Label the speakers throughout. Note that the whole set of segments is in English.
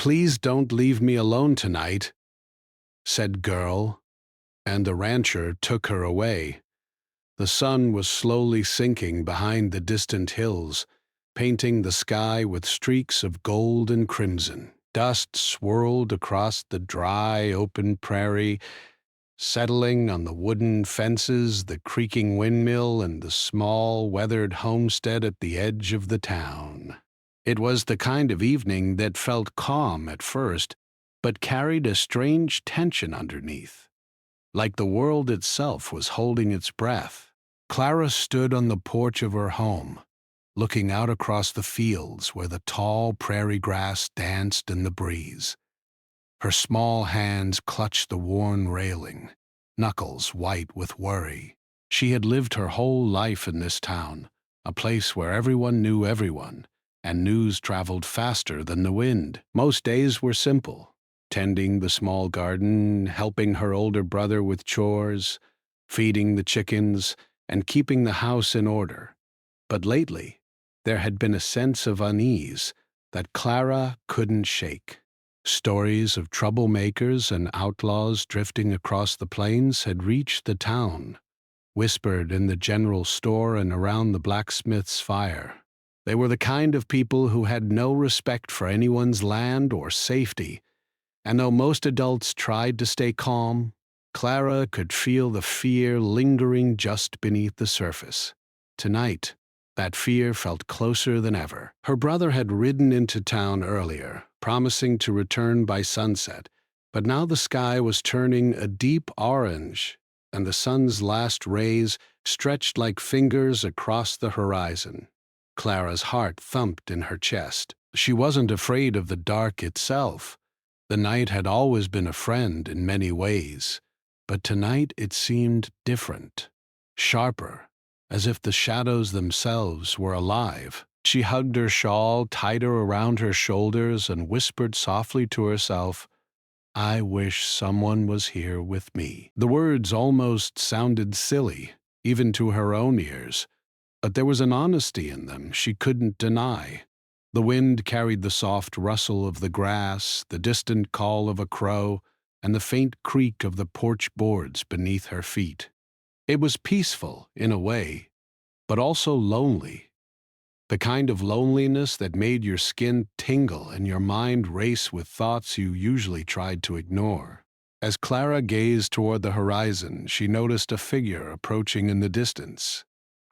Speaker 1: "Please don't leave me alone tonight," said girl, and the rancher took her away. The sun was slowly sinking behind the distant hills, painting the sky with streaks of gold and crimson. Dust swirled across the dry, open prairie, settling on the wooden fences, the creaking windmill, and the small, weathered homestead at the edge of the town. It was the kind of evening that felt calm at first, but carried a strange tension underneath, like the world itself was holding its breath. Clara stood on the porch of her home, looking out across the fields where the tall prairie grass danced in the breeze. Her small hands clutched the worn railing, knuckles white with worry. She had lived her whole life in this town, a place where everyone knew everyone, and news traveled faster than the wind. Most days were simple: tending the small garden, helping her older brother with chores, feeding the chickens, and keeping the house in order. But lately, there had been a sense of unease that Clara couldn't shake. Stories of troublemakers and outlaws drifting across the plains had reached the town, whispered in the general store and around the blacksmith's fire. They were the kind of people who had no respect for anyone's land or safety, and though most adults tried to stay calm, Clara could feel the fear lingering just beneath the surface. Tonight, that fear felt closer than ever. Her brother had ridden into town earlier, promising to return by sunset, but now the sky was turning a deep orange, and the sun's last rays stretched like fingers across the horizon. Clara's heart thumped in her chest. She wasn't afraid of the dark itself. The night had always been a friend in many ways, but tonight it seemed different, sharper, as if the shadows themselves were alive. She hugged her shawl tighter around her shoulders and whispered softly to herself, "I wish someone was here with me." The words almost sounded silly, even to her own ears, but there was an honesty in them she couldn't deny. The wind carried the soft rustle of the grass, the distant call of a crow, and the faint creak of the porch boards beneath her feet. It was peaceful, in a way, but also lonely. The kind of loneliness that made your skin tingle and your mind race with thoughts you usually tried to ignore. As Clara gazed toward the horizon, she noticed a figure approaching in the distance.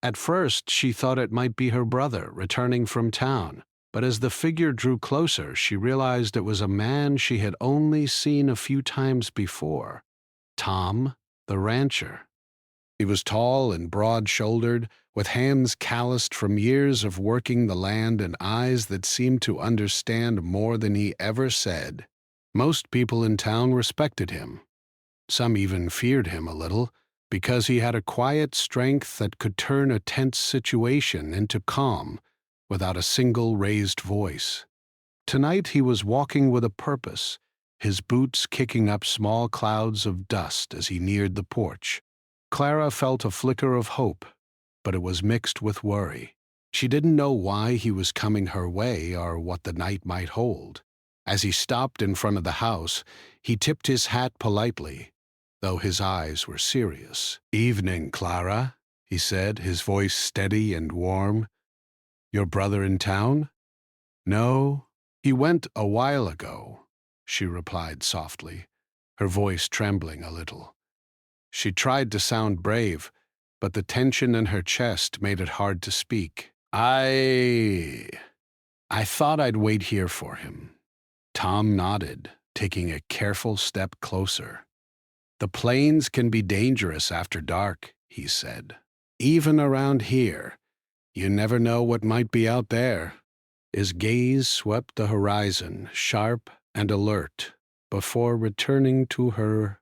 Speaker 1: At first, she thought it might be her brother returning from town, but as the figure drew closer, she realized it was a man she had only seen a few times before: Tom, the rancher. He was tall and broad-shouldered, with hands calloused from years of working the land and eyes that seemed to understand more than he ever said. Most people in town respected him. Some even feared him a little, because he had a quiet strength that could turn a tense situation into calm without a single raised voice. Tonight he was walking with a purpose, his boots kicking up small clouds of dust as he neared the porch. Clara felt a flicker of hope, but it was mixed with worry. She didn't know why he was coming her way or what the night might hold. As he stopped in front of the house, he tipped his hat politely, though his eyes were serious. "Evening, Clara," he said, his voice steady and warm. "Your brother in town?" "No, he went a while ago," she replied softly, her voice trembling a little. She tried to sound brave, but the tension in her chest made it hard to speak. I thought I'd wait here for him." Tom nodded, taking a careful step closer. "The plains can be dangerous after dark," he said. "Even around here. You never know what might be out there." His gaze swept the horizon, sharp and alert, before returning to her.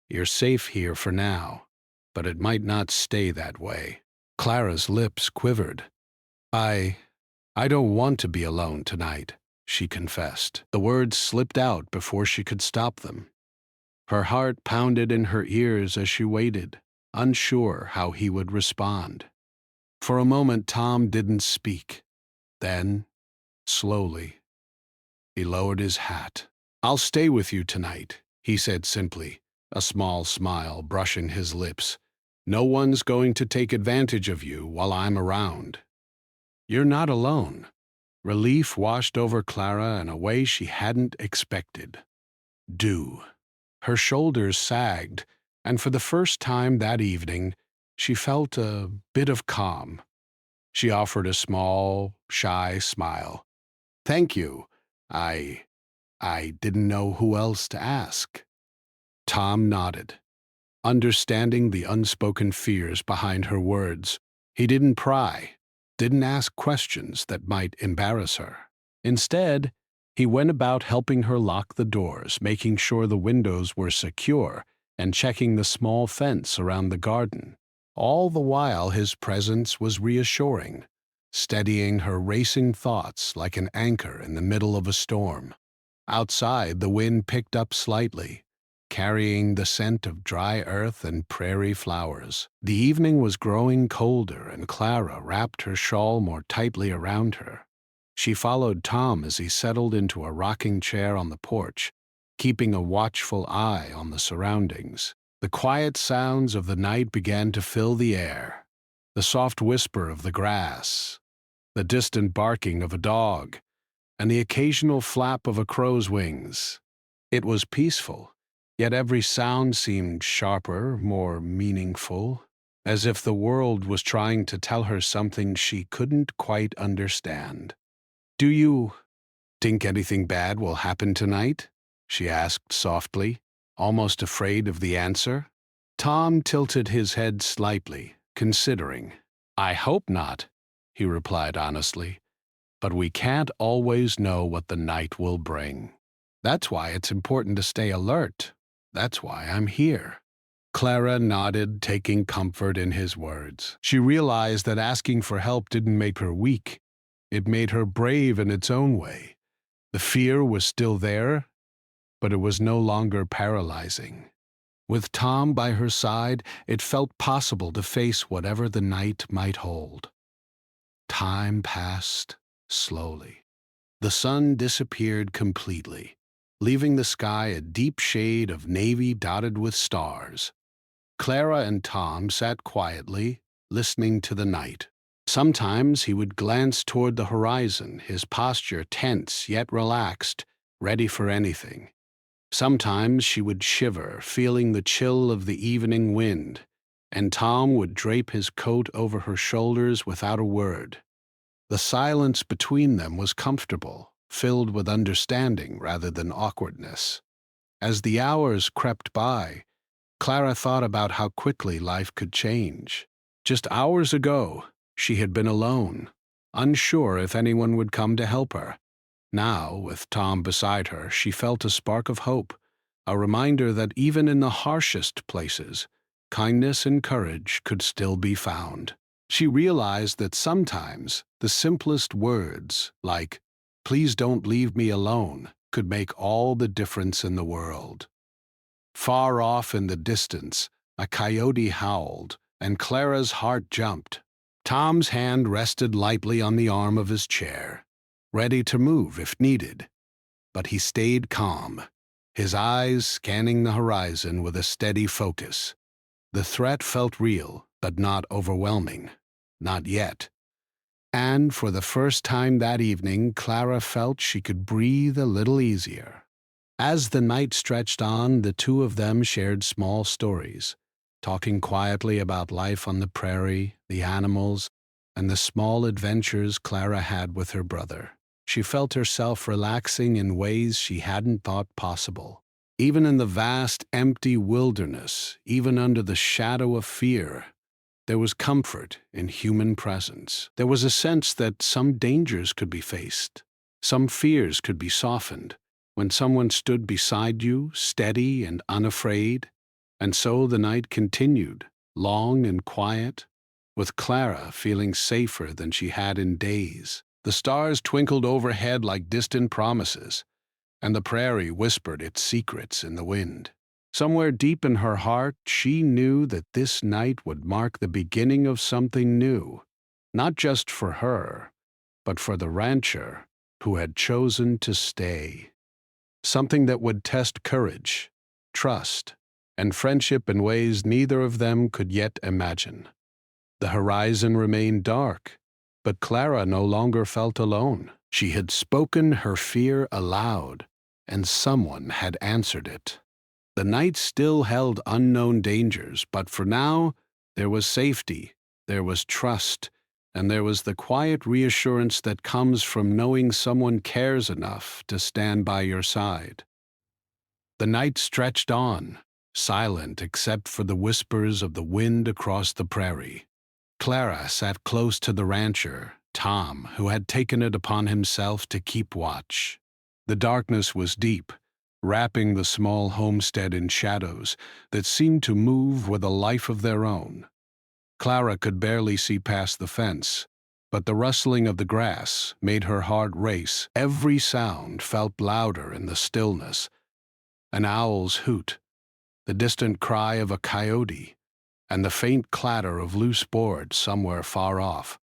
Speaker 1: "You're safe here for now, but it might not stay that way." Clara's lips quivered. I don't want to be alone tonight," she confessed. The words slipped out before she could stop them. Her heart pounded in her ears as she waited, unsure how he would respond. For a moment Tom didn't speak. Then, slowly, He lowered his hat. "I'll stay with you tonight," he said simply, a small smile brushing his lips. "No one's going to take advantage of you while I'm around." "You're not alone." Relief washed over Clara in a way she hadn't expected. "Do." Her shoulders sagged, and for the first time that evening, she felt a bit of calm. She offered a small, shy smile. "Thank you. I didn't know who else to ask." Tom nodded, understanding the unspoken fears behind her words. He didn't pry, didn't ask questions that might embarrass her. Instead, he went about helping her lock the doors, making sure the windows were secure, and checking the small fence around the garden. All the while his presence was reassuring, steadying her racing thoughts like an anchor in the middle of a storm. Outside, the wind picked up slightly, carrying the scent of dry earth and prairie flowers. The evening was growing colder, and Clara wrapped her shawl more tightly around her. She followed Tom as he settled into a rocking chair on the porch, keeping a watchful eye on the surroundings. The quiet sounds of the night began to fill the air. The soft whisper of the grass, the distant barking of a dog, and the occasional flap of a crow's wings. It was peaceful, yet every sound seemed sharper, more meaningful, as if the world was trying to tell her something she couldn't quite understand. "Do you think anything bad will happen tonight?" she asked softly, almost afraid of the answer. Tom tilted his head slightly, considering. "I hope not," he replied honestly, "but we can't always know what the night will bring. That's why it's important to stay alert. That's why I'm here." Clara nodded, taking comfort in his words. She realized that asking for help didn't make her weak. It made her brave in its own way. The fear was still there, but it was no longer paralyzing. With Tom by her side, it felt possible to face whatever the night might hold. Time passed slowly. The sun disappeared completely, leaving the sky a deep shade of navy dotted with stars. Clara and Tom sat quietly, listening to the night. Sometimes he would glance toward the horizon, his posture tense yet relaxed, ready for anything. Sometimes she would shiver, feeling the chill of the evening wind, and Tom would drape his coat over her shoulders without a word. The silence between them was comfortable, filled with understanding rather than awkwardness. As the hours crept by, Clara thought about how quickly life could change. Just hours ago, she had been alone, unsure if anyone would come to help her. Now, with Tom beside her, she felt a spark of hope, a reminder that even in the harshest places, kindness and courage could still be found. She realized that sometimes the simplest words, like, "Please don't leave me alone," could make all the difference in the world. Far off in the distance, a coyote howled, and Clara's heart jumped. Tom's hand rested lightly on the arm of his chair, ready to move if needed. But he stayed calm, his eyes scanning the horizon with a steady focus. The threat felt real, but not overwhelming. Not yet. And for the first time that evening, Clara felt she could breathe a little easier. As the night stretched on, the two of them shared small stories, talking quietly about life on the prairie, the animals, and the small adventures Clara had with her brother. She felt herself relaxing in ways she hadn't thought possible. Even in the vast, empty wilderness, even under the shadow of fear, there was comfort in human presence. There was a sense that some dangers could be faced, some fears could be softened, when someone stood beside you, steady and unafraid. And so the night continued, long and quiet, with Clara feeling safer than she had in days. The stars twinkled overhead like distant promises, and the prairie whispered its secrets in the wind. Somewhere deep in her heart, she knew that this night would mark the beginning of something new, not just for her, but for the rancher who had chosen to stay. Something that would test courage, trust, and friendship in ways neither of them could yet imagine. The horizon remained dark, but Clara no longer felt alone. She had spoken her fear aloud, and someone had answered it. The night still held unknown dangers, but for now, there was safety, there was trust, and there was the quiet reassurance that comes from knowing someone cares enough to stand by your side. The night stretched on, silent except for the whispers of the wind across the prairie. Clara sat close to the rancher, Tom, who had taken it upon himself to keep watch. The darkness was deep, wrapping the small homestead in shadows that seemed to move with a life of their own. Clara could barely see past the fence, but the rustling of the grass made her heart race. Every sound felt louder in the stillness. An owl's hoot, the distant cry of a coyote, and the faint clatter of loose boards somewhere far off.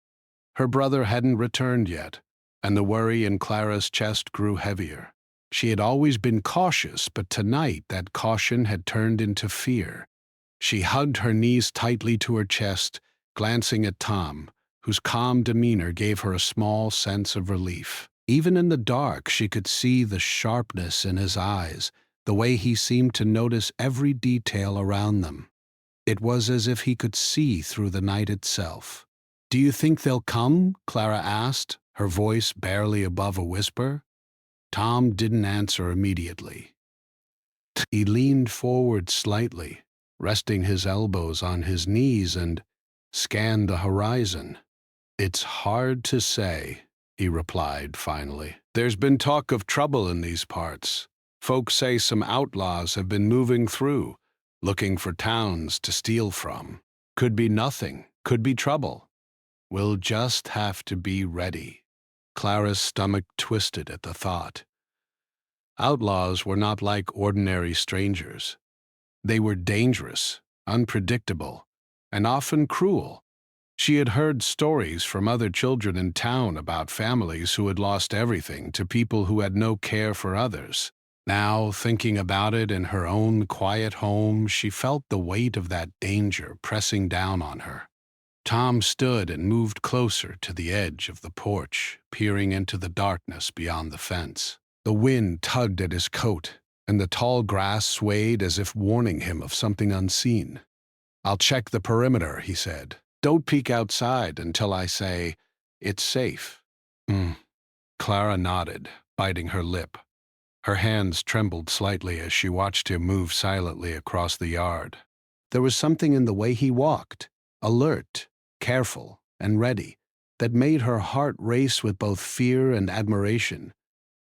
Speaker 1: Her brother hadn't returned yet, and the worry in Clara's chest grew heavier. She had always been cautious, but tonight that caution had turned into fear. She hugged her knees tightly to her chest, glancing at Tom, whose calm demeanor gave her a small sense of relief. Even in the dark, she could see the sharpness in his eyes, the way he seemed to notice every detail around them. It was as if he could see through the night itself. "Do you think they'll come?" Clara asked, her voice barely above a whisper. Tom didn't answer immediately. He leaned forward slightly, resting his elbows on his knees, and scanned the horizon. "It's hard to say," he replied finally. "There's been talk of trouble in these parts. Folks say some outlaws have been moving through, looking for towns to steal from. Could be nothing, could be trouble. We'll just have to be ready." Clara's stomach twisted at the thought. Outlaws were not like ordinary strangers. They were dangerous, unpredictable, and often cruel. She had heard stories from other children in town about families who had lost everything to people who had no care for others. Now, thinking about it in her own quiet home, she felt the weight of that danger pressing down on her. Tom stood and moved closer to the edge of the porch, peering into the darkness beyond the fence. The wind tugged at his coat, and the tall grass swayed as if warning him of something unseen. "I'll check the perimeter," he said. "Don't peek outside until I say it's safe." Clara nodded, biting her lip. Her hands trembled slightly as she watched him move silently across the yard. There was something in the way he walked, alert, careful, and ready, that made her heart race with both fear and admiration.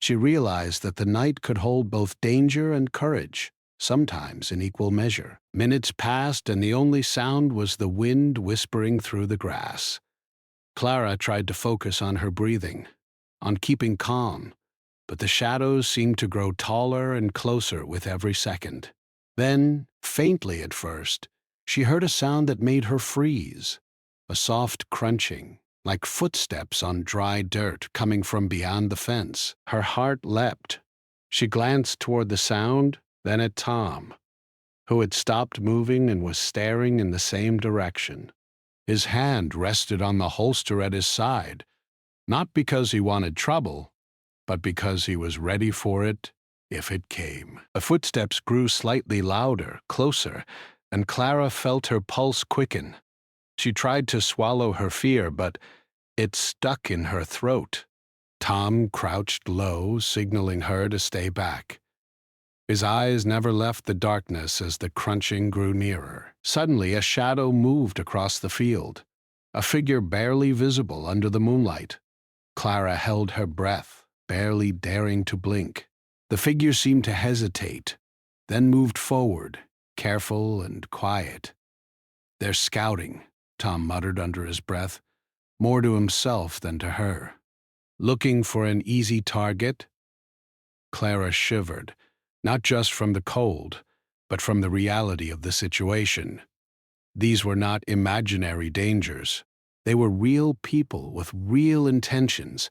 Speaker 1: She realized that the night could hold both danger and courage, sometimes in equal measure. Minutes passed, and the only sound was the wind whispering through the grass. Clara tried to focus on her breathing, on keeping calm, but the shadows seemed to grow taller and closer with every second. Then, faintly at first, she heard a sound that made her freeze, a soft crunching, like footsteps on dry dirt coming from beyond the fence. Her heart leapt. She glanced toward the sound, then at Tom, who had stopped moving and was staring in the same direction. His hand rested on the holster at his side, not because he wanted trouble, but because he was ready for it if it came. The footsteps grew slightly louder, closer, and Clara felt her pulse quicken. She tried to swallow her fear, but it stuck in her throat. Tom crouched low, signaling her to stay back. His eyes never left the darkness as the crunching grew nearer. Suddenly, a shadow moved across the field, a figure barely visible under the moonlight. Clara held her breath, barely daring to blink. The figure seemed to hesitate, then moved forward, careful and quiet. "They're scouting," Tom muttered under his breath, more to himself than to her. "Looking for an easy target?" Clara shivered, not just from the cold, but from the reality of the situation. These were not imaginary dangers. They were real people with real intentions,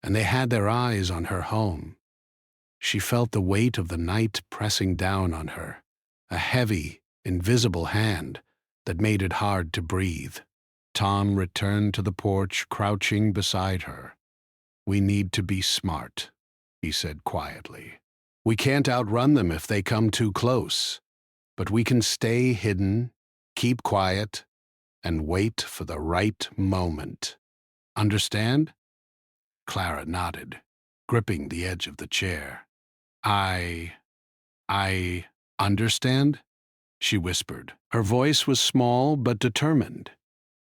Speaker 1: and they had their eyes on her home. She felt the weight of the night pressing down on her, a heavy, invisible hand that made it hard to breathe. Tom returned to the porch, crouching beside her. "We need to be smart," he said quietly. "We can't outrun them if they come too close, but we can stay hidden, keep quiet, and wait for the right moment. Understand?" Clara nodded, gripping the edge of the chair. I understand," she whispered. Her voice was small but determined.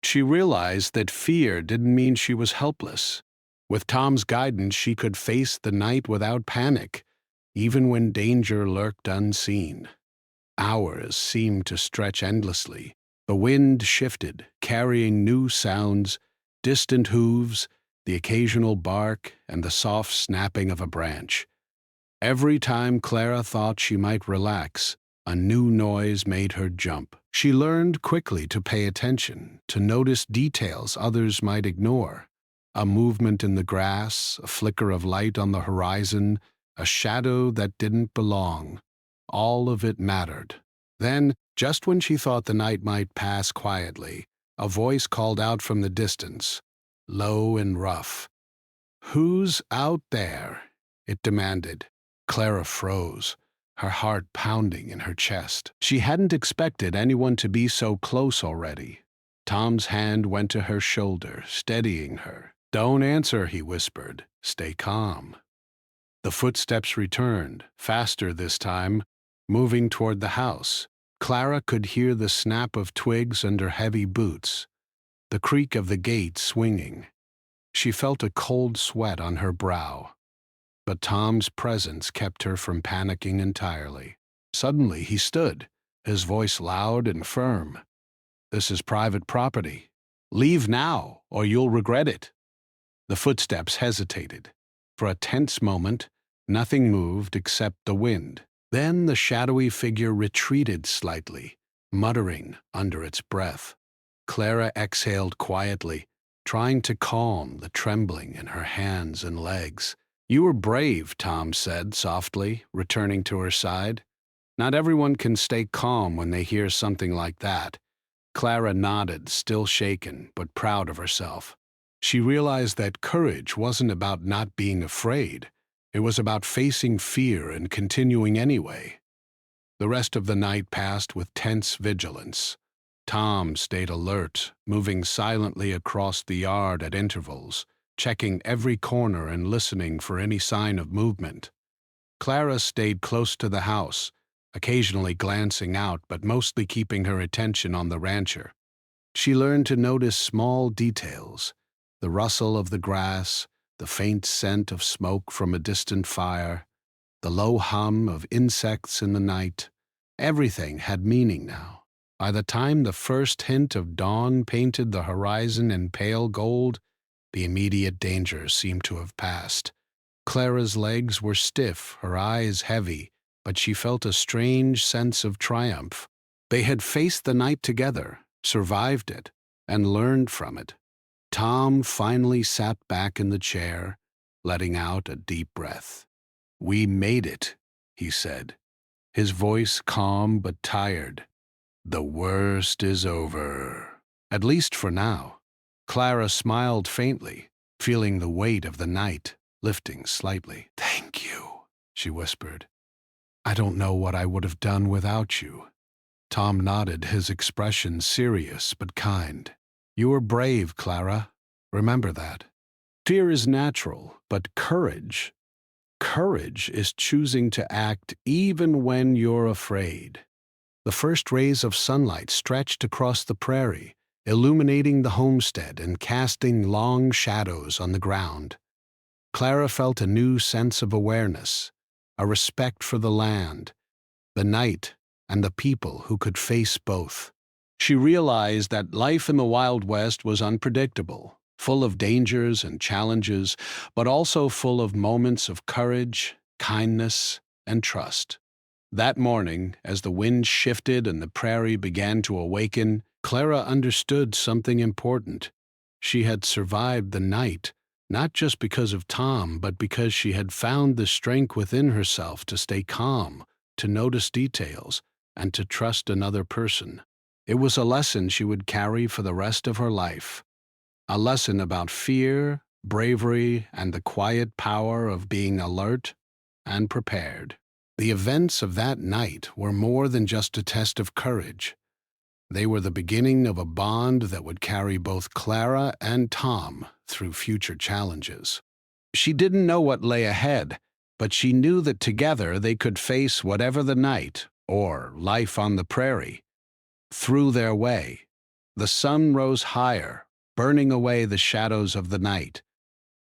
Speaker 1: She realized that fear didn't mean she was helpless. With Tom's guidance, she could face the night without panic, even when danger lurked unseen. Hours seemed to stretch endlessly. The wind shifted, carrying new sounds, distant hooves, the occasional bark, and the soft snapping of a branch. Every time Clara thought she might relax, a new noise made her jump. She learned quickly to pay attention, to notice details others might ignore. A movement in the grass, a flicker of light on the horizon, a shadow that didn't belong. All of it mattered. Then, just when she thought the night might pass quietly, a voice called out from the distance, low and rough. "Who's out there?" it demanded. Clara froze, her heart pounding in her chest. She hadn't expected anyone to be so close already. Tom's hand went to her shoulder, steadying her. "Don't answer," he whispered. "Stay calm." The footsteps returned, faster this time, moving toward the house. Clara could hear the snap of twigs under heavy boots, the creak of the gate swinging. She felt a cold sweat on her brow. But Tom's presence kept her from panicking entirely. Suddenly he stood, his voice loud and firm. "This is private property. Leave now, or you'll regret it." The footsteps hesitated. For a tense moment, nothing moved except the wind. Then the shadowy figure retreated slightly, muttering under its breath. Clara exhaled quietly, trying to calm the trembling in her hands and legs. "You were brave," Tom said softly, returning to her side. "Not everyone can stay calm when they hear something like that." Clara nodded, still shaken, but proud of herself. She realized that courage wasn't about not being afraid. It was about facing fear and continuing anyway. The rest of the night passed with tense vigilance. Tom stayed alert, moving silently across the yard at intervals, checking every corner and listening for any sign of movement. Clara stayed close to the house, occasionally glancing out but mostly keeping her attention on the rancher. She learned to notice small details, the rustle of the grass, the faint scent of smoke from a distant fire, the low hum of insects in the night. Everything had meaning now. By the time the first hint of dawn painted the horizon in pale gold, the immediate danger seemed to have passed. Clara's legs were stiff, her eyes heavy, but she felt a strange sense of triumph. They had faced the night together, survived it, and learned from it. Tom finally sat back in the chair, letting out a deep breath. "We made it," he said, his voice calm but tired. "The worst is over. At least for now." Clara smiled faintly, feeling the weight of the night lifting slightly. "Thank you," she whispered. "I don't know what I would have done without you." Tom nodded, his expression serious but kind. "You were brave, Clara. Remember that. Fear is natural, but courage is choosing to act even when you're afraid." The first rays of sunlight stretched across the prairie, illuminating the homestead and casting long shadows on the ground. Clara felt a new sense of awareness, a respect for the land, the night, and the people who could face both. She realized that life in the Wild West was unpredictable, full of dangers and challenges, but also full of moments of courage, kindness, and trust. That morning, as the wind shifted and the prairie began to awaken, Clara understood something important. She had survived the night, not just because of Tom, but because she had found the strength within herself to stay calm, to notice details, and to trust another person. It was a lesson she would carry for the rest of her life, a lesson about fear, bravery, and the quiet power of being alert and prepared. The events of that night were more than just a test of courage. They were the beginning of a bond that would carry both Clara and Tom through future challenges. She didn't know what lay ahead, but she knew that together they could face whatever the night, or life on the prairie, threw their way. The sun rose higher, burning away the shadows of the night.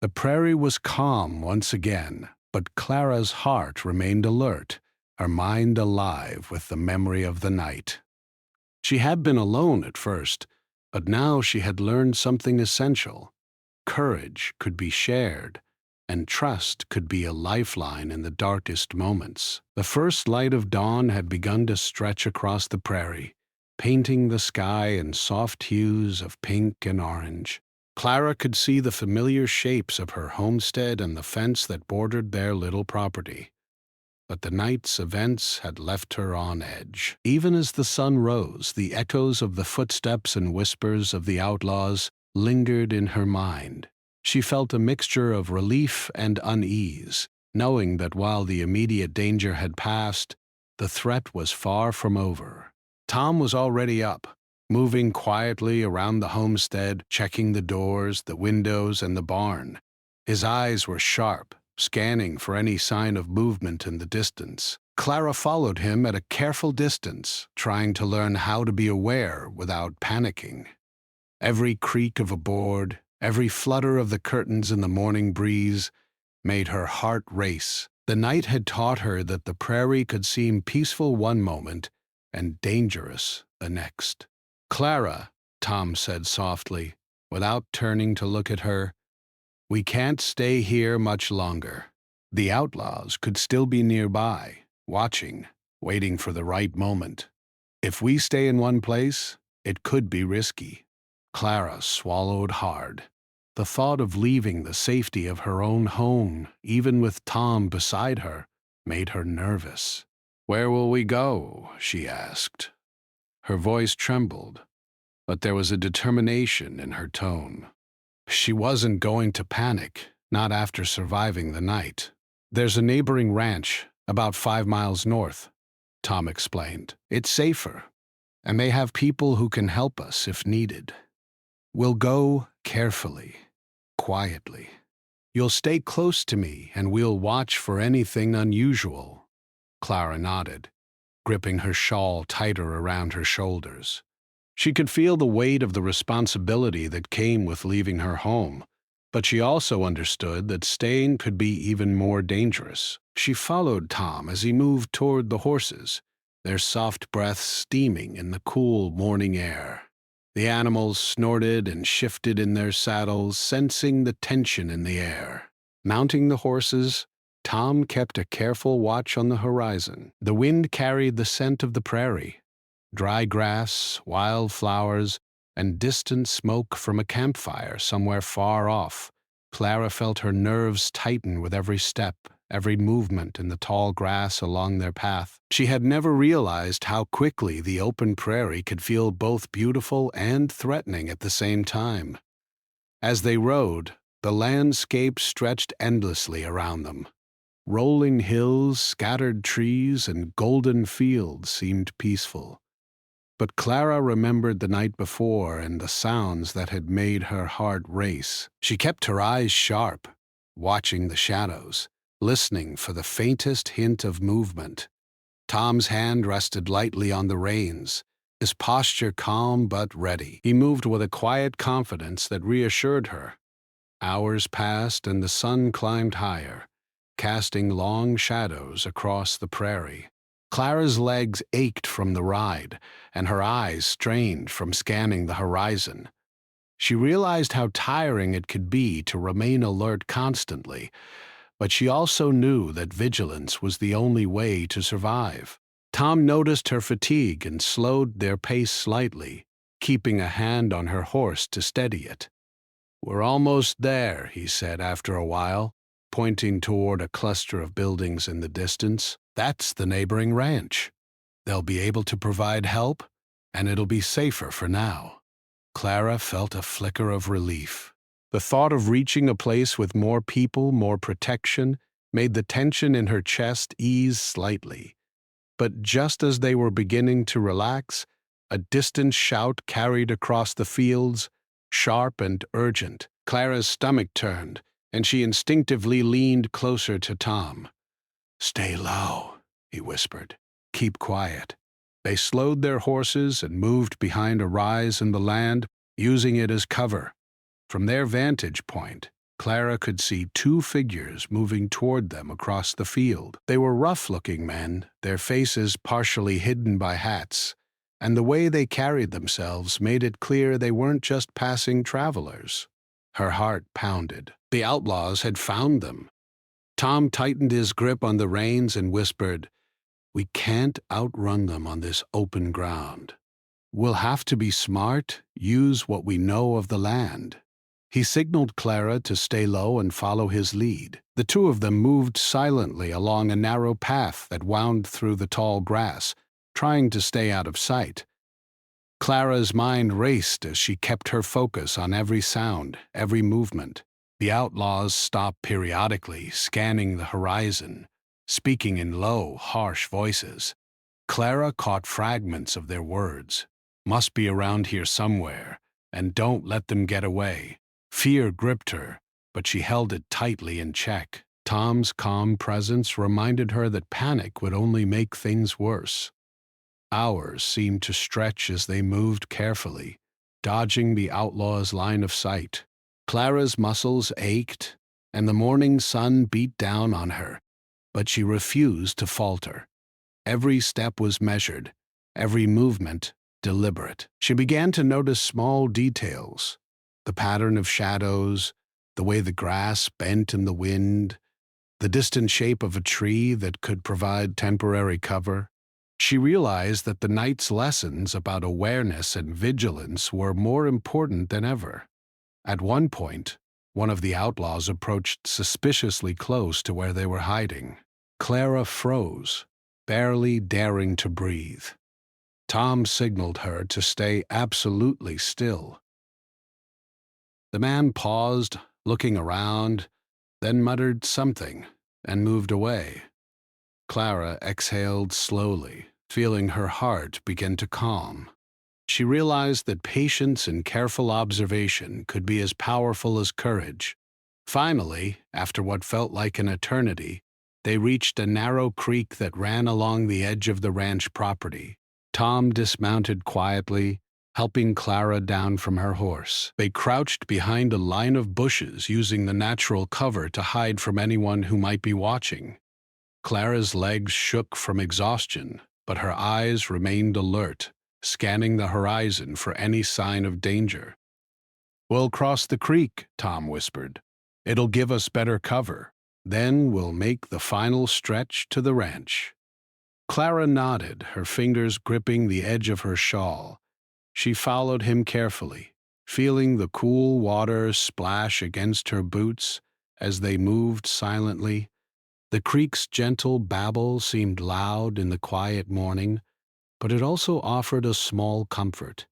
Speaker 1: The prairie was calm once again, but Clara's heart remained alert, her mind alive with the memory of the night. She had been alone at first, but now she had learned something essential. Courage could be shared, and trust could be a lifeline in the darkest moments. The first light of dawn had begun to stretch across the prairie, painting the sky in soft hues of pink and orange. Clara could see the familiar shapes of her homestead and the fence that bordered their little property. But the night's events had left her on edge. Even as the sun rose, the echoes of the footsteps and whispers of the outlaws lingered in her mind. She felt a mixture of relief and unease, knowing that while the immediate danger had passed, the threat was far from over. Tom was already up, moving quietly around the homestead, checking the doors, the windows, and the barn. His eyes were sharp, scanning for any sign of movement in the distance. Clara followed him at a careful distance, trying to learn how to be aware without panicking. Every creak of a board, every flutter of the curtains in the morning breeze made her heart race. The night had taught her that the prairie could seem peaceful one moment and dangerous the next. "Clara," Tom said softly, without turning to look at her, "we can't stay here much longer." The outlaws could still be nearby, watching, waiting for the right moment. If we stay in one place, it could be risky. Clara swallowed hard. The thought of leaving the safety of her own home, even with Tom beside her, made her nervous. "Where will we go?" she asked. Her voice trembled, but there was a determination in her tone. She wasn't going to panic, not after surviving the night. "There's a neighboring ranch, about 5 miles north," Tom explained. "It's safer, and they have people who can help us if needed. We'll go carefully, quietly. You'll stay close to me, and we'll watch for anything unusual." Clara nodded, gripping her shawl tighter around her shoulders. She could feel the weight of the responsibility that came with leaving her home, but she also understood that staying could be even more dangerous. She followed Tom as he moved toward the horses, their soft breaths steaming in the cool morning air. The animals snorted and shifted in their saddles, sensing the tension in the air. Mounting the horses, Tom kept a careful watch on the horizon. The wind carried the scent of the prairie, dry grass, wild flowers, and distant smoke from a campfire somewhere far off. Clara felt her nerves tighten with every step, every movement in the tall grass along their path. She had never realized how quickly the open prairie could feel both beautiful and threatening at the same time. As they rode, the landscape stretched endlessly around them. Rolling hills, scattered trees, and golden fields seemed peaceful. But Clara remembered the night before and the sounds that had made her heart race. She kept her eyes sharp, watching the shadows, listening for the faintest hint of movement. Tom's hand rested lightly on the reins, his posture calm but ready. He moved with a quiet confidence that reassured her. Hours passed and the sun climbed higher, casting long shadows across the prairie. Clara's legs ached from the ride, and her eyes strained from scanning the horizon. She realized how tiring it could be to remain alert constantly, but she also knew that vigilance was the only way to survive. Tom noticed her fatigue and slowed their pace slightly, keeping a hand on her horse to steady it. "We're almost there," he said after a while, pointing toward a cluster of buildings in the distance. "That's the neighboring ranch. They'll be able to provide help, and it'll be safer for now." Clara felt a flicker of relief. The thought of reaching a place with more people, more protection, made the tension in her chest ease slightly. But just as they were beginning to relax, a distant shout carried across the fields, sharp and urgent. Clara's stomach turned, and she instinctively leaned closer to Tom. "Stay low," he whispered. "Keep quiet." They slowed their horses and moved behind a rise in the land, using it as cover. From their vantage point, Clara could see two figures moving toward them across the field. They were rough-looking men, their faces partially hidden by hats, and the way they carried themselves made it clear they weren't just passing travelers. Her heart pounded. The outlaws had found them. Tom tightened his grip on the reins and whispered, "We can't outrun them on this open ground. We'll have to be smart, use what we know of the land." He signaled Clara to stay low and follow his lead. The two of them moved silently along a narrow path that wound through the tall grass, trying to stay out of sight. Clara's mind raced as she kept her focus on every sound, every movement. The outlaws stopped periodically, scanning the horizon, speaking in low, harsh voices. Clara caught fragments of their words. "Must be around here somewhere, and don't let them get away." Fear gripped her, but she held it tightly in check. Tom's calm presence reminded her that panic would only make things worse. Hours seemed to stretch as they moved carefully, dodging the outlaws' line of sight. Clara's muscles ached, and the morning sun beat down on her, but she refused to falter. Every step was measured, every movement deliberate. She began to notice small details: the pattern of shadows, the way the grass bent in the wind, the distant shape of a tree that could provide temporary cover. She realized that the night's lessons about awareness and vigilance were more important than ever. At one point, one of the outlaws approached suspiciously close to where they were hiding. Clara froze, barely daring to breathe. Tom signaled her to stay absolutely still. The man paused, looking around, then muttered something and moved away. Clara exhaled slowly, feeling her heart begin to calm. She realized that patience and careful observation could be as powerful as courage. Finally, after what felt like an eternity, they reached a narrow creek that ran along the edge of the ranch property. Tom dismounted quietly, helping Clara down from her horse. They crouched behind a line of bushes, using the natural cover to hide from anyone who might be watching. Clara's legs shook from exhaustion, but her eyes remained alert, scanning the horizon for any sign of danger. "We'll cross the creek," Tom whispered. "It'll give us better cover. Then we'll make the final stretch to the ranch." Clara nodded, her fingers gripping the edge of her shawl. She followed him carefully, feeling the cool water splash against her boots as they moved silently. The creek's gentle babble seemed loud in the quiet morning, but it also offered a small comfort.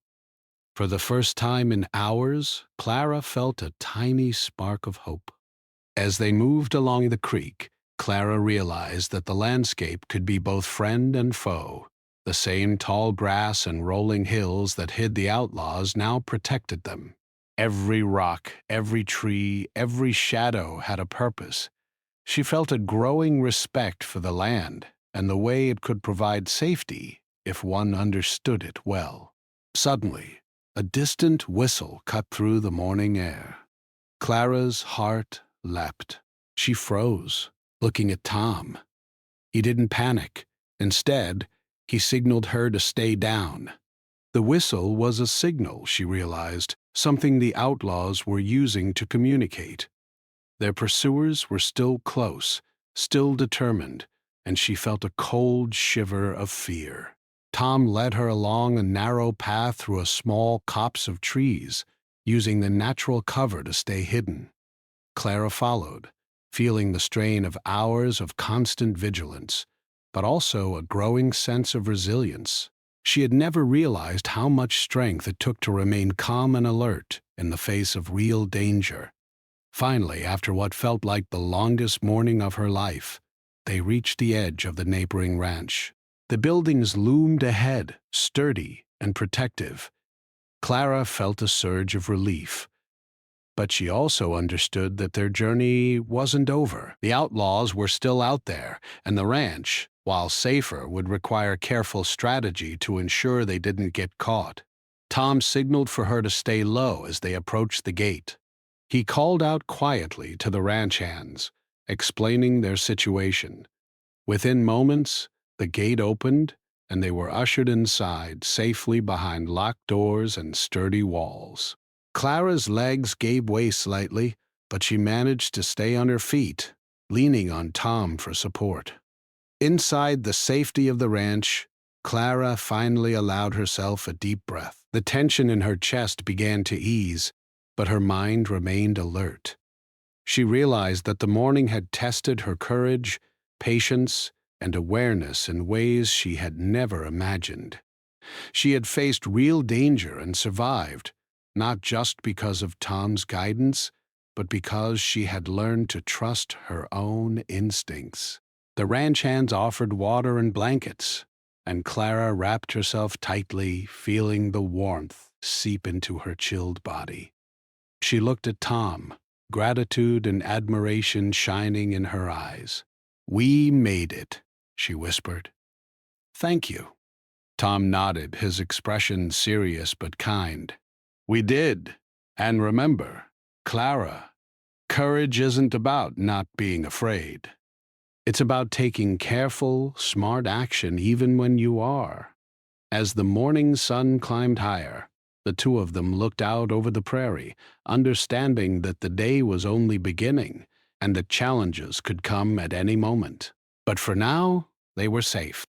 Speaker 1: For the first time in hours, Clara felt a tiny spark of hope. As they moved along the creek, Clara realized that the landscape could be both friend and foe. The same tall grass and rolling hills that hid the outlaws now protected them. Every rock, every tree, every shadow had a purpose. She felt a growing respect for the land and the way it could provide safety if one understood it well. Suddenly, a distant whistle cut through the morning air. Clara's heart leapt. She froze, looking at Tom. He didn't panic. Instead, he signaled her to stay down. The whistle was a signal, she realized, something the outlaws were using to communicate. Their pursuers were still close, still determined, and she felt a cold shiver of fear. Tom led her along a narrow path through a small copse of trees, using the natural cover to stay hidden. Clara followed, feeling the strain of hours of constant vigilance, but also a growing sense of resilience. She had never realized how much strength it took to remain calm and alert in the face of real danger. Finally, after what felt like the longest morning of her life, they reached the edge of the neighboring ranch. The buildings loomed ahead, sturdy and protective. Clara felt a surge of relief, but she also understood that their journey wasn't over. The outlaws were still out there, and the ranch, while safer, would require careful strategy to ensure they didn't get caught. Tom signaled for her to stay low as they approached the gate. He called out quietly to the ranch hands, explaining their situation. Within moments, the gate opened, and they were ushered inside, safely behind locked doors and sturdy walls. Clara's legs gave way slightly, but she managed to stay on her feet, leaning on Tom for support. Inside the safety of the ranch, Clara finally allowed herself a deep breath. The tension in her chest began to ease, but her mind remained alert. She realized that the morning had tested her courage, patience, and awareness in ways she had never imagined. She had faced real danger and survived, not just because of Tom's guidance, but because she had learned to trust her own instincts. The ranch hands offered water and blankets, and Clara wrapped herself tightly, feeling the warmth seep into her chilled body. She looked at Tom, gratitude and admiration shining in her eyes. "We made it," she whispered. "Thank you." Tom nodded, his expression serious but kind. "We did. And remember, Clara, courage isn't about not being afraid. It's about taking careful, smart action even when you are." As the morning sun climbed higher, the two of them looked out over the prairie, understanding that the day was only beginning and that challenges could come at any moment. But for now, they were safe,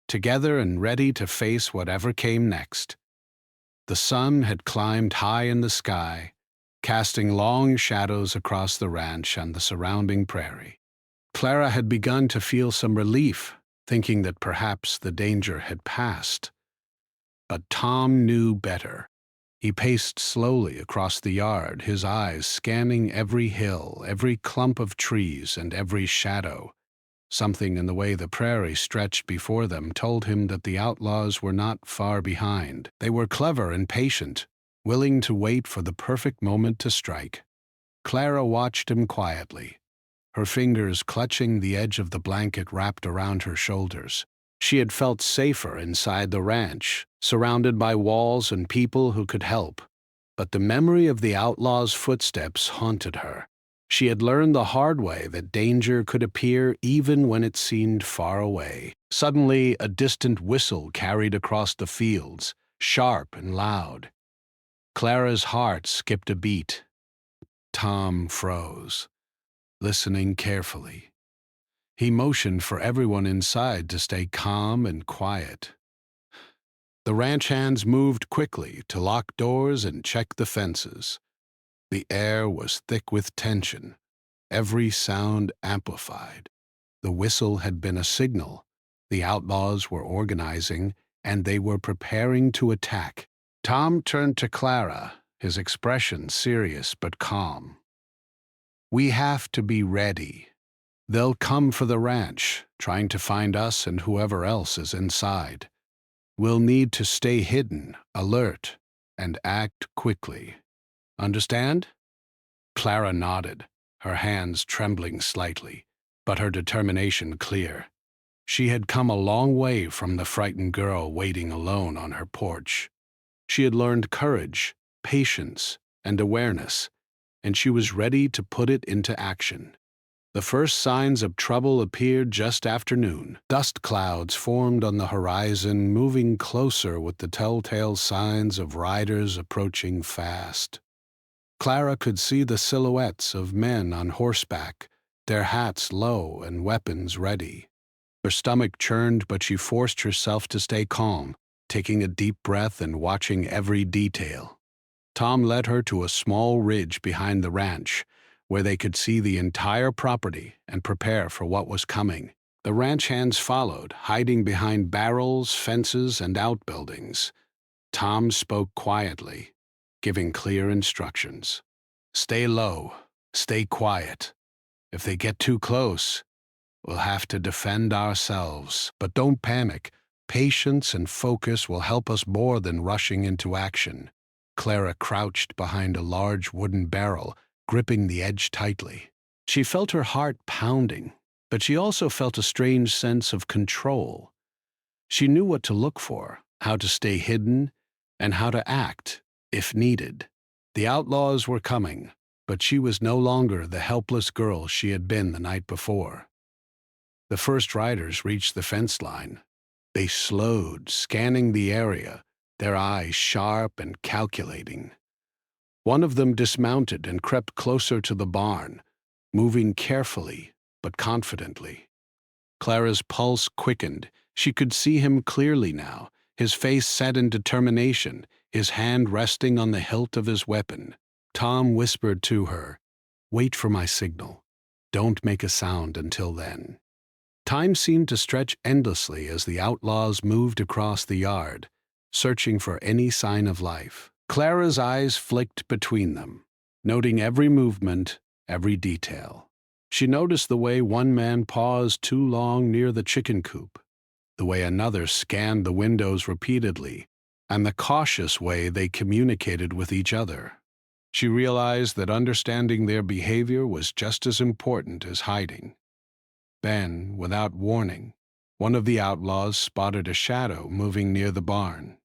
Speaker 1: together and ready to face whatever came next. The sun had climbed high in the sky, casting long shadows across the ranch and the surrounding prairie. Clara had begun to feel some relief, thinking that perhaps the danger had passed. But Tom knew better. He paced slowly across the yard, his eyes scanning every hill, every clump of trees, and every shadow. Something in the way the prairie stretched before them told him that the outlaws were not far behind. They were clever and patient, willing to wait for the perfect moment to strike. Clara watched him quietly, her fingers clutching the edge of the blanket wrapped around her shoulders. She had felt safer inside the ranch, surrounded by walls and people who could help. But the memory of the outlaws' footsteps haunted her. She had learned the hard way that danger could appear even when it seemed far away. Suddenly, a distant whistle carried across the fields, sharp and loud. Clara's heart skipped a beat. Tom froze, listening carefully. He motioned for everyone inside to stay calm and quiet. The ranch hands moved quickly to lock doors and check the fences. The air was thick with tension, every sound amplified. The whistle had been a signal. The outlaws were organizing, and they were preparing to attack. Tom turned to Clara, his expression serious but calm. "We have to be ready. They'll come for the ranch, trying to find us and whoever else is inside. We'll need to stay hidden, alert, and act quickly. Understand?" Clara nodded, her hands trembling slightly, but her determination clear. She had come a long way from the frightened girl waiting alone on her porch. She had learned courage, patience, and awareness, and she was ready to put it into action. The first signs of trouble appeared just after noon. Dust clouds formed on the horizon, moving closer with the telltale signs of riders approaching fast. Clara could see the silhouettes of men on horseback, their hats low and weapons ready. Her stomach churned, but she forced herself to stay calm, taking a deep breath and watching every detail. Tom led her to a small ridge behind the ranch, where they could see the entire property and prepare for what was coming. The ranch hands followed, hiding behind barrels, fences, and outbuildings. Tom spoke quietly, giving clear instructions. Stay low, stay quiet. If they get too close, we'll have to defend ourselves. But don't panic. Patience and focus will help us more than rushing into action. Clara crouched behind a large wooden barrel, gripping the edge tightly. She felt her heart pounding, but she also felt a strange sense of control. She knew what to look for, how to stay hidden, and how to act, if needed. The outlaws were coming, but she was no longer the helpless girl she had been the night before. The first riders reached the fence line. They slowed, scanning the area, their eyes sharp and calculating. One of them dismounted and crept closer to the barn, moving carefully but confidently. Clara's pulse quickened. She could see him clearly now, his face set in determination, his hand resting on the hilt of his weapon. Tom whispered to her, "Wait for my signal. Don't make a sound until then." Time seemed to stretch endlessly as the outlaws moved across the yard, searching for any sign of life. Clara's eyes flicked between them, noting every movement, every detail. She noticed the way one man paused too long near the chicken coop, the way another scanned the windows repeatedly, and the cautious way they communicated with each other. She realized that understanding their behavior was just as important as hiding. Then, without warning, one of the outlaws spotted a shadow moving near the barn.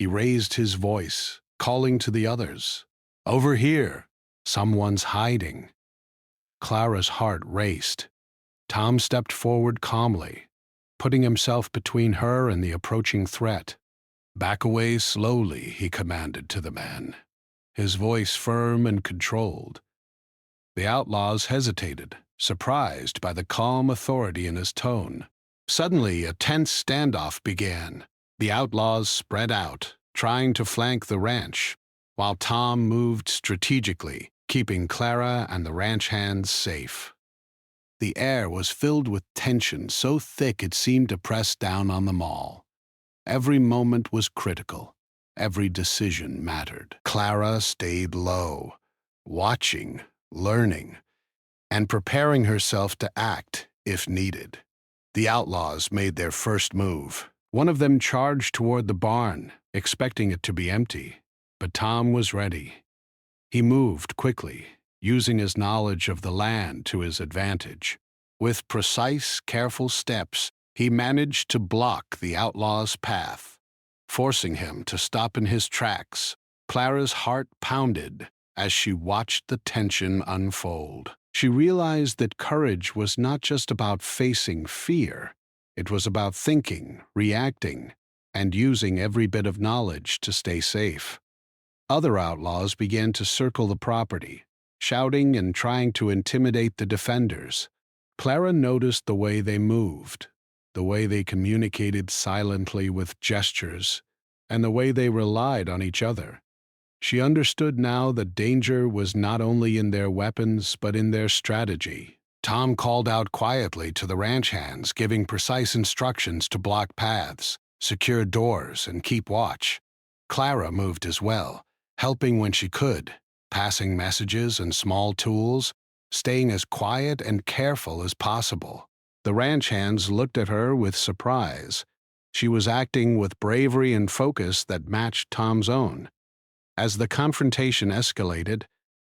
Speaker 1: He raised his voice, calling to the others, "Over here! Someone's hiding." Clara's heart raced. Tom stepped forward calmly, putting himself between her and the approaching threat. "Back away slowly," he commanded to the man, his voice firm and controlled. The outlaws hesitated, surprised by the calm authority in his tone. Suddenly, a tense standoff began. The outlaws spread out, trying to flank the ranch, while Tom moved strategically, keeping Clara and the ranch hands safe. The air was filled with tension so thick it seemed to press down on them all. Every moment was critical. Every decision mattered. Clara stayed low, watching, learning, and preparing herself to act if needed. The outlaws made their first move. One of them charged toward the barn, expecting it to be empty, but Tom was ready. He moved quickly, using his knowledge of the land to his advantage. With precise, careful steps, he managed to block the outlaw's path, forcing him to stop in his tracks. Clara's heart pounded as she watched the tension unfold. She realized that courage was not just about facing fear. It was about thinking, reacting, and using every bit of knowledge to stay safe. Other outlaws began to circle the property, shouting and trying to intimidate the defenders. Clara noticed the way they moved, the way they communicated silently with gestures, and the way they relied on each other. She understood now that danger was not only in their weapons but in their strategy. Tom called out quietly to the ranch hands, giving precise instructions to block paths, secure doors, and keep watch. Clara moved as well, helping when she could, passing messages and small tools, staying as quiet and careful as possible. The ranch hands looked at her with surprise. She was acting with bravery and focus that matched Tom's own. As the confrontation escalated,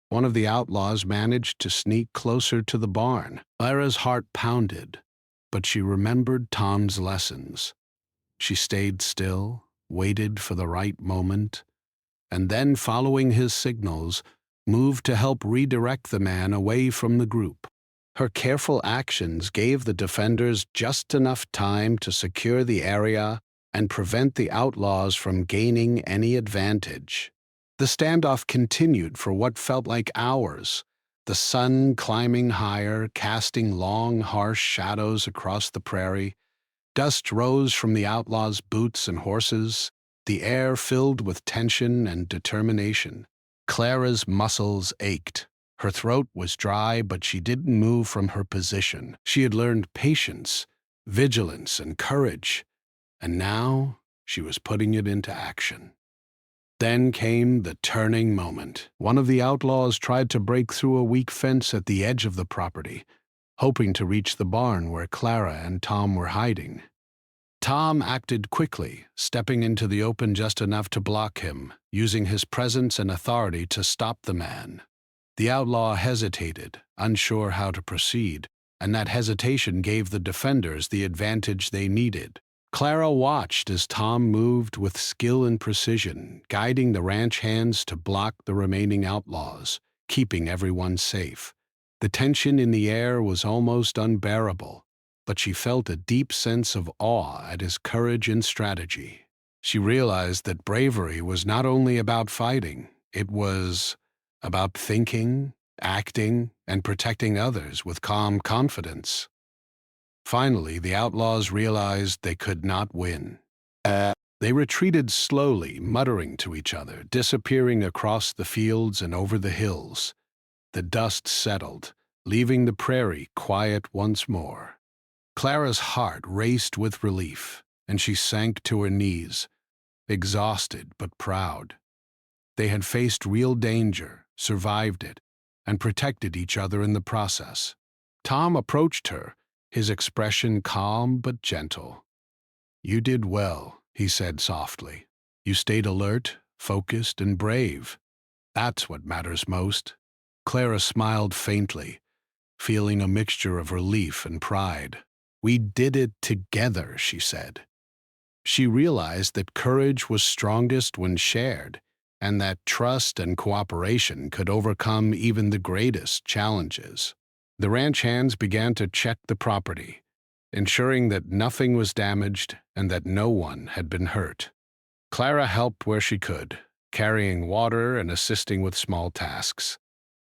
Speaker 1: one of the outlaws managed to sneak closer to the barn. Clara's heart pounded, but she remembered Tom's lessons. She stayed still, waited for the right moment, and then, following his signals, moved to help redirect the man away from the group. Her careful actions gave the defenders just enough time to secure the area and prevent the outlaws from gaining any advantage. The standoff continued for what felt like hours, the sun climbing higher, casting long, harsh shadows across the prairie. Dust rose from the outlaws' boots and horses, the air filled with tension and determination. Clara's muscles ached. Her throat was dry, but she didn't move from her position. She had learned patience, vigilance, and courage, and now she was putting it into action. Then came the turning moment. One of the outlaws tried to break through a weak fence at the edge of the property, hoping to reach the barn where Clara and Tom were hiding. Tom acted quickly, stepping into the open just enough to block him, using his presence and authority to stop the man. The outlaw hesitated, unsure how to proceed, and that hesitation gave the defenders the advantage they needed. Clara watched as Tom moved with skill and precision, guiding the ranch hands to block the remaining outlaws, keeping everyone safe. The tension in the air was almost unbearable, but she felt a deep sense of awe at his courage and strategy. She realized that bravery was not only about fighting, it was about thinking, acting, and protecting others with calm confidence. Finally, the outlaws realized they could not win. They retreated slowly, muttering to each other, disappearing across the fields and over the hills. The dust settled, leaving the prairie quiet once more. Clara's heart raced with relief, and she sank to her knees, exhausted but proud. They had faced real danger, survived it, and protected each other in the process. Tom approached her, his expression calm but gentle. "You did well," he said softly. "You stayed alert, focused, and brave. That's what matters most." Clara smiled faintly, feeling a mixture of relief and pride. "We did it together," she said. She realized that courage was strongest when shared, and that trust and cooperation could overcome even the greatest challenges. The ranch hands began to check the property, ensuring that nothing was damaged and that no one had been hurt. Clara helped where she could, carrying water and assisting with small tasks.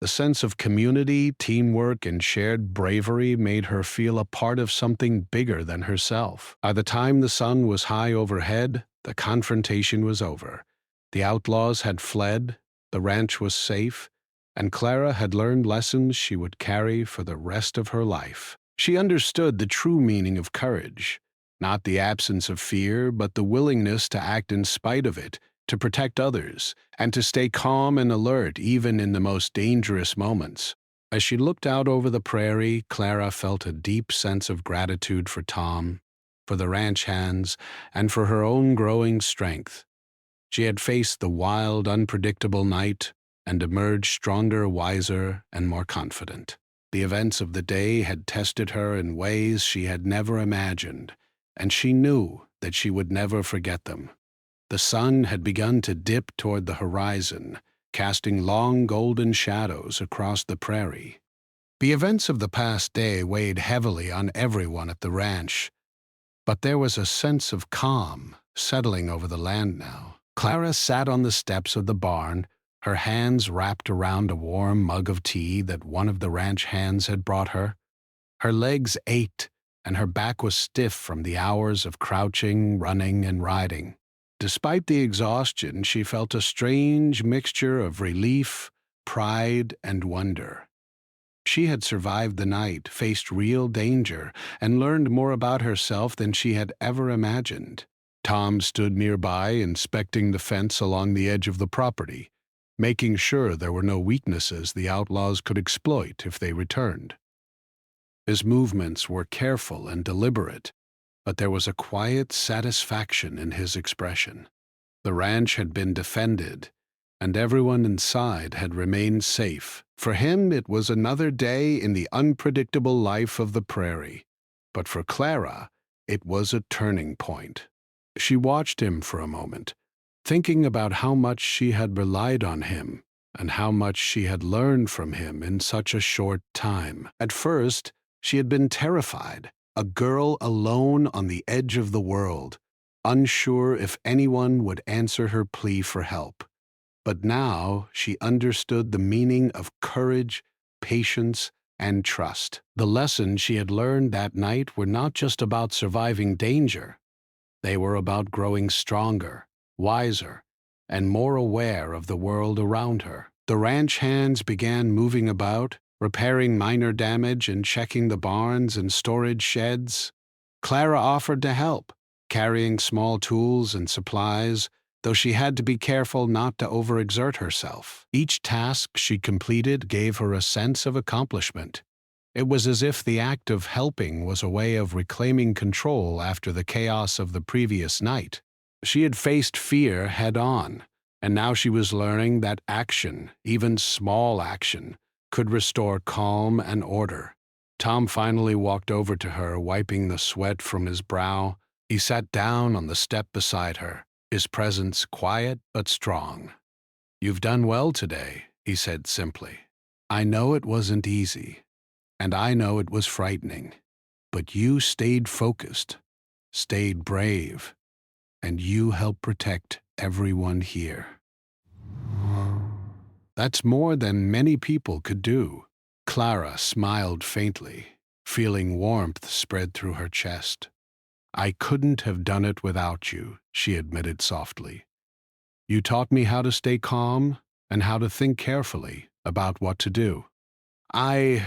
Speaker 1: The sense of community, teamwork, and shared bravery made her feel a part of something bigger than herself. By the time the sun was high overhead, the confrontation was over. The outlaws had fled, the ranch was safe, and Clara had learned lessons she would carry for the rest of her life. She understood the true meaning of courage, not the absence of fear, but the willingness to act in spite of it, to protect others, and to stay calm and alert even in the most dangerous moments. As she looked out over the prairie, Clara felt a deep sense of gratitude for Tom, for the ranch hands, and for her own growing strength. She had faced the wild, unpredictable night and emerged stronger, wiser, and more confident. The events of the day had tested her in ways she had never imagined, and she knew that she would never forget them. The sun had begun to dip toward the horizon, casting long golden shadows across the prairie. The events of the past day weighed heavily on everyone at the ranch, but there was a sense of calm settling over the land now. Clara sat on the steps of the barn, her hands wrapped around a warm mug of tea that one of the ranch hands had brought her. Her legs ached, and her back was stiff from the hours of crouching, running, and riding. Despite the exhaustion, she felt a strange mixture of relief, pride, and wonder. She had survived the night, faced real danger, and learned more about herself than she had ever imagined. Tom stood nearby, inspecting the fence along the edge of the property, making sure there were no weaknesses the outlaws could exploit if they returned. His movements were careful and deliberate, but there was a quiet satisfaction in his expression. The ranch had been defended, and everyone inside had remained safe. For him, it was another day in the unpredictable life of the prairie. But for Clara, it was a turning point. She watched him for a moment, thinking about how much she had relied on him and how much she had learned from him in such a short time. At first, she had been terrified. A girl alone on the edge of the world, unsure if anyone would answer her plea for help. But now she understood the meaning of courage, patience, and trust. The lessons she had learned that night were not just about surviving danger. They were about growing stronger, wiser, and more aware of the world around her. The ranch hands began moving about, repairing minor damage and checking the barns and storage sheds. Clara offered to help, carrying small tools and supplies, though she had to be careful not to overexert herself. Each task she completed gave her a sense of accomplishment. It was as if the act of helping was a way of reclaiming control after the chaos of the previous night. She had faced fear head-on, and now she was learning that action, even small action, could restore calm and order. Tom finally walked over to her, wiping the sweat from his brow. He sat down on the step beside her, his presence quiet but strong. "You've done well today," he said simply. "I know it wasn't easy, and I know it was frightening, but you stayed focused, stayed brave, and you helped protect everyone here. That's more than many people could do." Clara smiled faintly, feeling warmth spread through her chest. "I couldn't have done it without you," she admitted softly. "You taught me how to stay calm and how to think carefully about what to do. I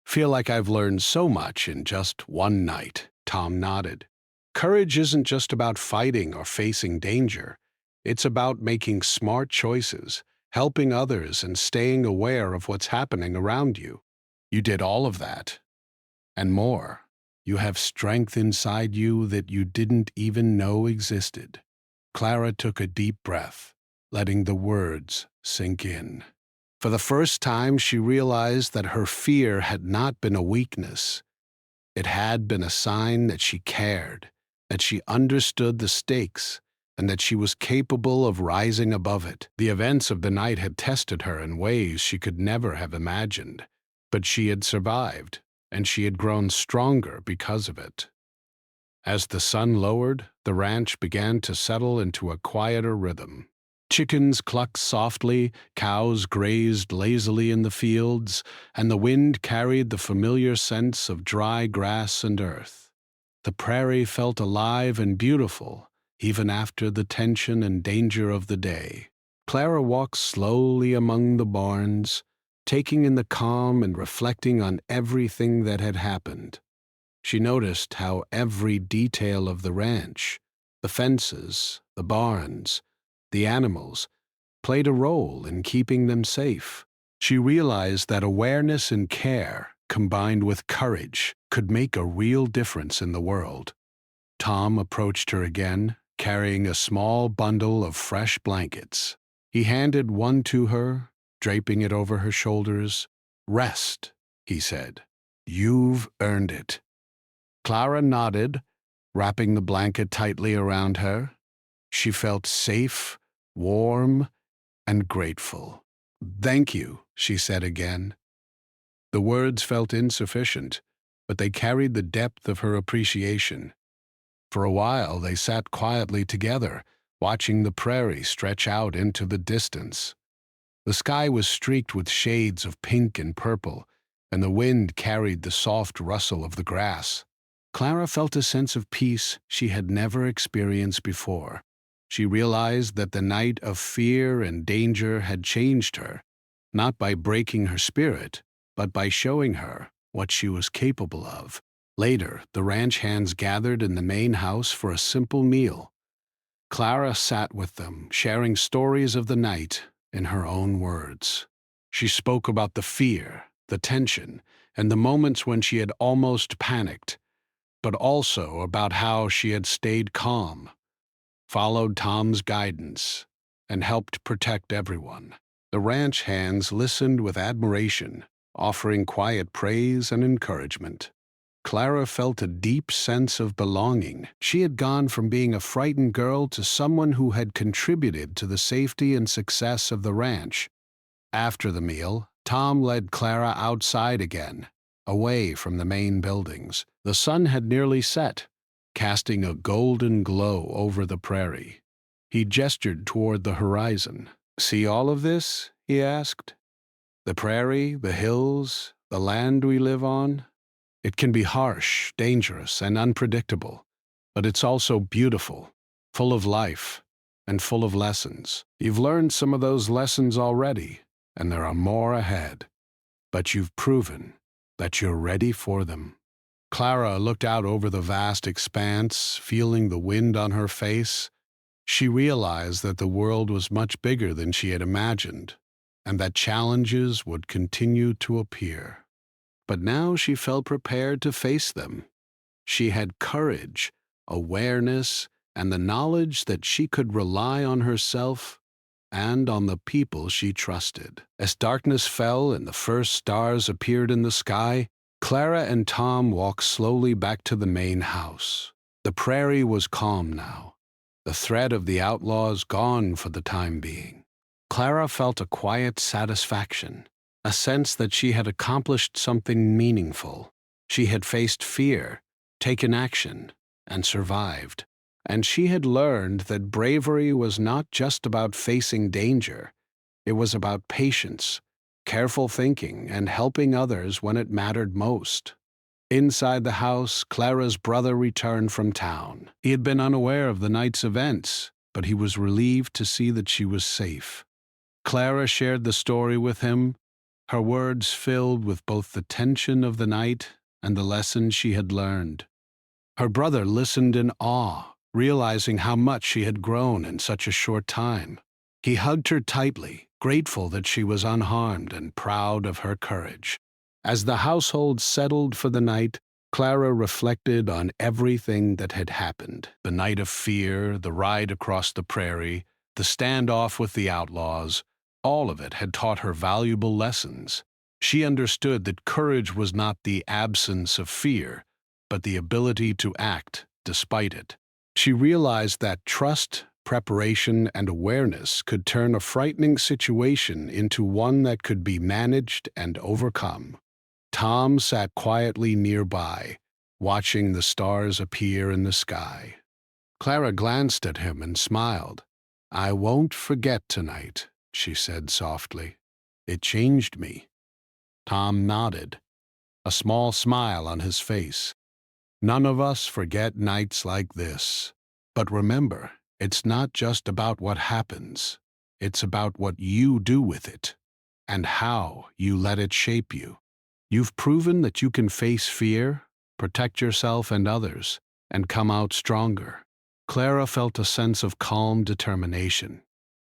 Speaker 1: feel like I've learned so much in just one night." Tom nodded. "Courage isn't just about fighting or facing danger. It's about making smart choices, helping others, and staying aware of what's happening around you. You did all of that, and more. You have strength inside you that you didn't even know existed." Clara took a deep breath, letting the words sink in. For the first time, she realized that her fear had not been a weakness. It had been a sign that she cared, that she understood the stakes, and that she was capable of rising above it. The events of the night had tested her in ways she could never have imagined, but she had survived, and she had grown stronger because of it. As the sun lowered, the ranch began to settle into a quieter rhythm. Chickens clucked softly, cows grazed lazily in the fields, and the wind carried the familiar scents of dry grass and earth. The prairie felt alive and beautiful, even after the tension and danger of the day. Clara walked slowly among the barns, taking in the calm and reflecting on everything that had happened. She noticed how every detail of the ranch, the fences, the barns, the animals, played a role in keeping them safe. She realized that awareness and care, combined with courage, could make a real difference in the world. Tom approached her again, carrying a small bundle of fresh blankets. He handed one to her, draping it over her shoulders. "Rest," he said. "You've earned it." Clara nodded, wrapping the blanket tightly around her. She felt safe, warm, and grateful. "Thank you," she said again. The words felt insufficient, but they carried the depth of her appreciation. For a while they sat quietly together, watching the prairie stretch out into the distance. The sky was streaked with shades of pink and purple, and the wind carried the soft rustle of the grass. Clara felt a sense of peace she had never experienced before. She realized that the night of fear and danger had changed her, not by breaking her spirit, but by showing her what she was capable of. Later, the ranch hands gathered in the main house for a simple meal. Clara sat with them, sharing stories of the night in her own words. She spoke about the fear, the tension, and the moments when she had almost panicked, but also about how she had stayed calm, followed Tom's guidance, and helped protect everyone. The ranch hands listened with admiration, offering quiet praise and encouragement. Clara felt a deep sense of belonging. She had gone from being a frightened girl to someone who had contributed to the safety and success of the ranch. After the meal, Tom led Clara outside again, away from the main buildings. The sun had nearly set, casting a golden glow over the prairie. He gestured toward the horizon. "See all of this?" he asked. "The prairie, the hills, the land we live on? It can be harsh, dangerous, and unpredictable, but it's also beautiful, full of life, and full of lessons. You've learned some of those lessons already, and there are more ahead. But you've proven that you're ready for them. Clara looked out over the vast expanse, feeling the wind on her face. She realized that the world was much bigger than she had imagined, and that challenges would continue to appear. But now she felt prepared to face them. She had courage, awareness, and the knowledge that she could rely on herself and on the people she trusted. As darkness fell and the first stars appeared in the sky, Clara and Tom walked slowly back to the main house. The prairie was calm now, the threat of the outlaws gone for the time being. Clara felt a quiet satisfaction, a sense that she had accomplished something meaningful. She had faced fear, taken action, and survived. And she had learned that bravery was not just about facing danger. It was about patience, careful thinking, and helping others when it mattered most. Inside the house, Clara's brother returned from town. He had been unaware of the night's events, but he was relieved to see that she was safe. Clara shared the story with him, her words filled with both the tension of the night and the lessons she had learned. Her brother listened in awe, realizing how much she had grown in such a short time. He hugged her tightly, grateful that she was unharmed and proud of her courage. As the household settled for the night, Clara reflected on everything that had happened. The night of fear, the ride across the prairie, the standoff with the outlaws, all of it had taught her valuable lessons. She understood that courage was not the absence of fear, but the ability to act despite it. She realized that trust, preparation, and awareness could turn a frightening situation into one that could be managed and overcome. Tom sat quietly nearby, watching the stars appear in the sky. Clara glanced at him and smiled. "I won't forget tonight," she said softly. "It changed me." Tom nodded, a small smile on his face. "None of us forget nights like this. But remember, it's not just about what happens. It's about what you do with it, and how you let it shape you. You've proven that you can face fear, protect yourself and others, and come out stronger." Clara felt a sense of calm determination.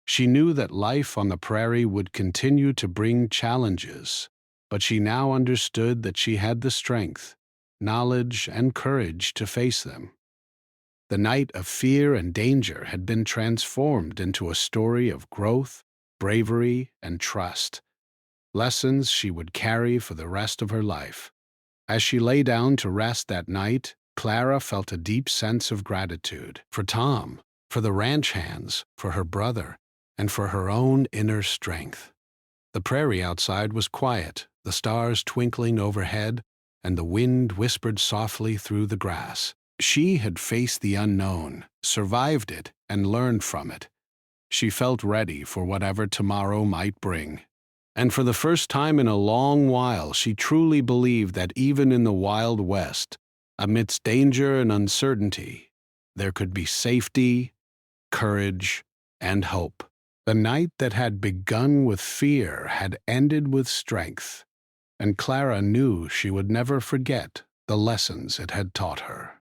Speaker 1: She knew that life on the prairie would continue to bring challenges, but she now understood that she had the strength, knowledge, and courage to face them. The night of fear and danger had been transformed into a story of growth, bravery, and trust, lessons she would carry for the rest of her life. As she lay down to rest that night, Clara felt a deep sense of gratitude for Tom, for the ranch hands, for her brother, and for her own inner strength. The prairie outside was quiet, the stars twinkling overhead, and the wind whispered softly through the grass. She had faced the unknown, survived it, and learned from it. She felt ready for whatever tomorrow might bring. And for the first time in a long while, she truly believed that even in the Wild West, amidst danger and uncertainty, there could be safety, courage, and hope. The night that had begun with fear had ended with strength, and Clara knew she would never forget the lessons it had taught her.